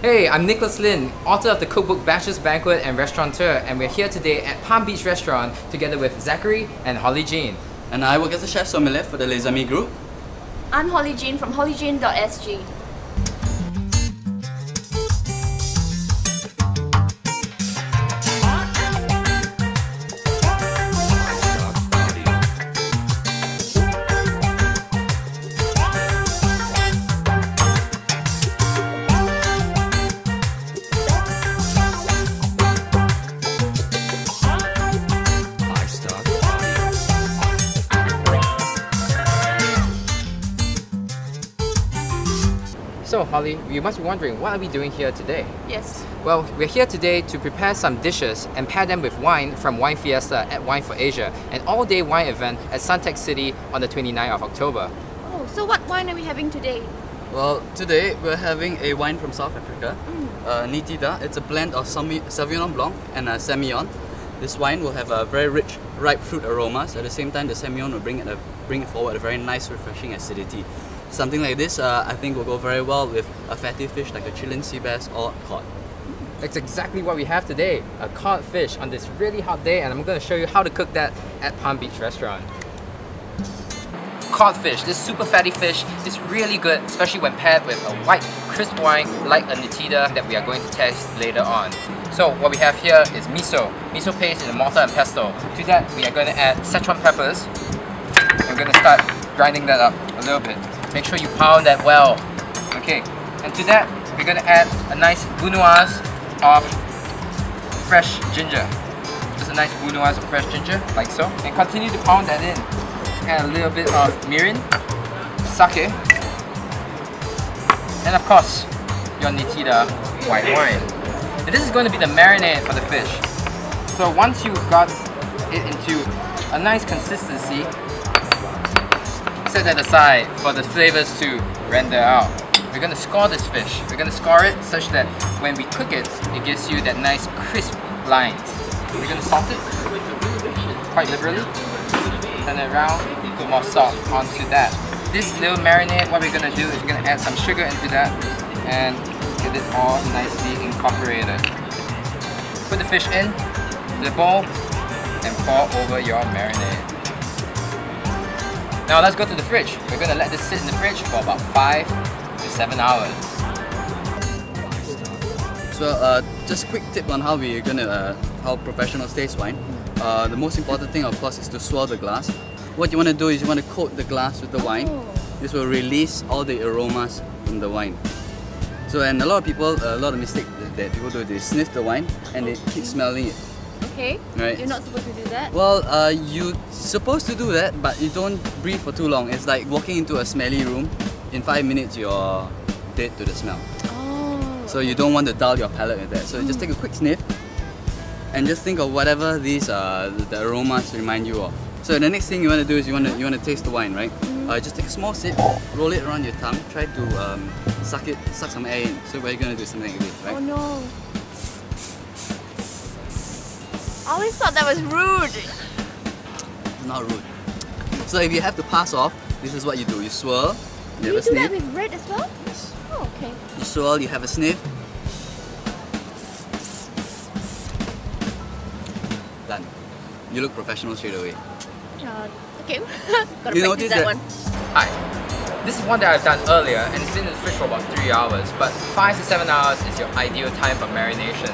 Hey, I'm Nicholas Lin, author of the cookbook Bachelor's Banquet and restaurateur, and we're here today at Palm Beach Restaurant together with Zachary and Holly Jean. And I work as a chef sommelier for the Les Amis group. I'm Holly Jean from hollyjean.sg. So Holly, you must be wondering, what are we doing here today? Yes. Well, we're here today to prepare some dishes and pair them with wine from Wine Fiesta at Wine for Asia, an all-day wine event at Suntec City on the 29th of October. Oh, so what wine are we having today? Well, today we're having a wine from South Africa, Nikita. It's a blend of Sauvignon Blanc and Semillon. This wine will have a very rich, ripe fruit aromas. At the same time, the Semillon will bring it forward a very nice, refreshing acidity. Something like this, I think, will go very well with a fatty fish like a Chilean sea bass or cod. That's exactly what we have today, a cod fish on this really hot day, and I'm going to show you how to cook that at Palm Beach Restaurant. Cod fish, this super fatty fish is really good, especially when paired with a white, crisp wine like a Nikita that we are going to test later on. So what we have here is miso paste in a mortar and pestle. To that, we are going to add Szechuan peppers. I'm going to start grinding that up a little bit. Make sure you pound that well. Okay, and to that, we're going to add a nice gounoise of fresh ginger. Just a nice gounoise of fresh ginger, like so. And continue to pound that in. Add a little bit of mirin, sake, and of course, your Nikita white wine. And this is going to be the marinade for the fish. So once you've got it into a nice consistency, set that aside for the flavors to render out. We're going to score this fish. We're going to score it such that when we cook it, it gives you that nice crisp lines. We're going to salt it quite liberally. Turn it around, put more salt onto that. This little marinade, what we're going to do is we're going to add some sugar into that and get it all nicely incorporated. Put the fish in the bowl and pour over your marinade. Now let's go to the fridge. We're going to let this sit in the fridge for about 5 to 7 hours. So just a quick tip on how we're gonna how professionals taste wine. The most important thing, of course, is to swirl the glass. What you want to do is you want to coat the glass with the wine. This will release all the aromas from the wine. So, and a lot of mistakes that people do, they sniff the wine and they keep smelling it. Okay, right. You're not supposed to do that? Well, you're supposed to do that, but you don't breathe for too long. It's like walking into a smelly room. In 5 minutes, you're dead to the smell. Oh. So you don't want to dull your palate with that. So just take a quick sniff and just think of whatever these the aromas remind you of. So the next thing you want to do is you want to taste the wine, right? Just take a small sip, roll it around your tongue, try to suck some air in. So we're going to do something like this, right? Oh no. I always thought that was rude. It's not rude. So if you have to pass off, this is what you do. You swirl, you have a Do you do sniff. that with red as well? Yes. Oh, okay. You swirl, you have a sniff. Done. You look professional straight away. Okay. Gotta You practice notice that that- one. Hi. This is one that I've done earlier and it's been in the fridge for about 3 hours, but 5 to 7 hours is your ideal time for marination.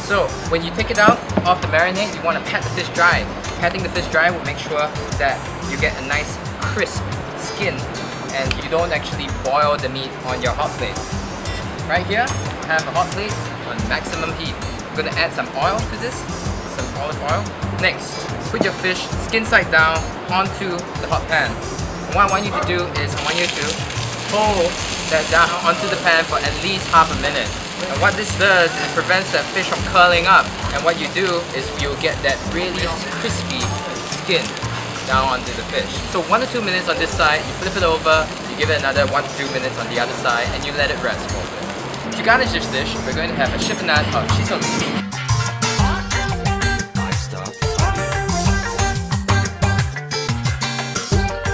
So when you take it out of the marinade, you want to pat the fish dry. Patting the fish dry will make sure that you get a nice crisp skin and you don't actually boil the meat on your hot plate. Right here, I have a hot plate on maximum heat. I'm going to add some oil to this, some olive oil. Next, put your fish skin side down onto the hot pan. And what I want you to do is I want you to hold that down onto the pan for at least half a minute. And what this does is prevents that fish from curling up. And what you do is you'll get that really crispy skin down onto the fish. So 1 to 2 minutes on this side, you flip it over, you give it another 1 to 2 minutes on the other side, and you let it rest for a bit. To garnish this dish, we're going to have a chiffonade of shiso leaf.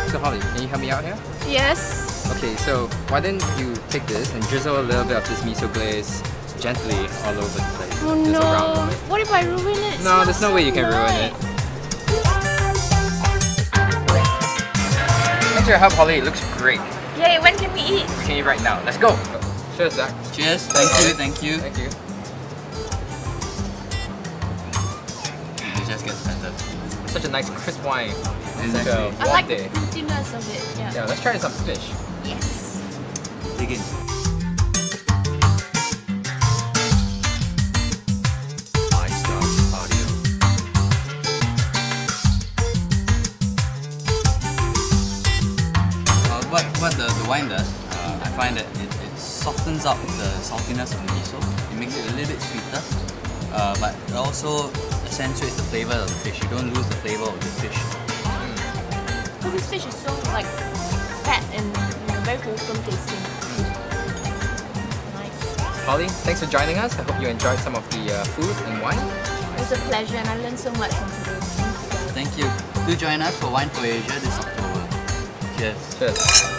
So Holly, can you help me out here? Yes. Okay, so why don't you take this and drizzle a little bit of this miso glaze gently all over the place. Oh just no! around it. What if I ruin it? It No, there's no smells way so you can ruin nice. it. Thanks for your help, Holly. It looks great. Yay! When can we eat? We can eat right now. Let's go. Cheers, Zach. Cheers. Thank Thank you. you. Thank you. Thank you. It just gets better. Such a nice crisp wine. Exactly. Such a I warm like the day. fruitiness of it. Yeah. Yeah, let's try some fish. Yes. Dig in. What the wine does, I find that it softens up the saltiness of the miso. It makes it a little bit sweeter, but it also accentuates the flavor of the fish. You don't lose the flavor of the fish. Because this fish is so like fat and very wholesome tasting. Nice. Holly, thanks for joining us. I hope you enjoyed some of the food and wine. It was a pleasure and I learned so much from today. Thank you guys. Thank you. Do join us for Wine for Asia this October. Cheers. Cheers.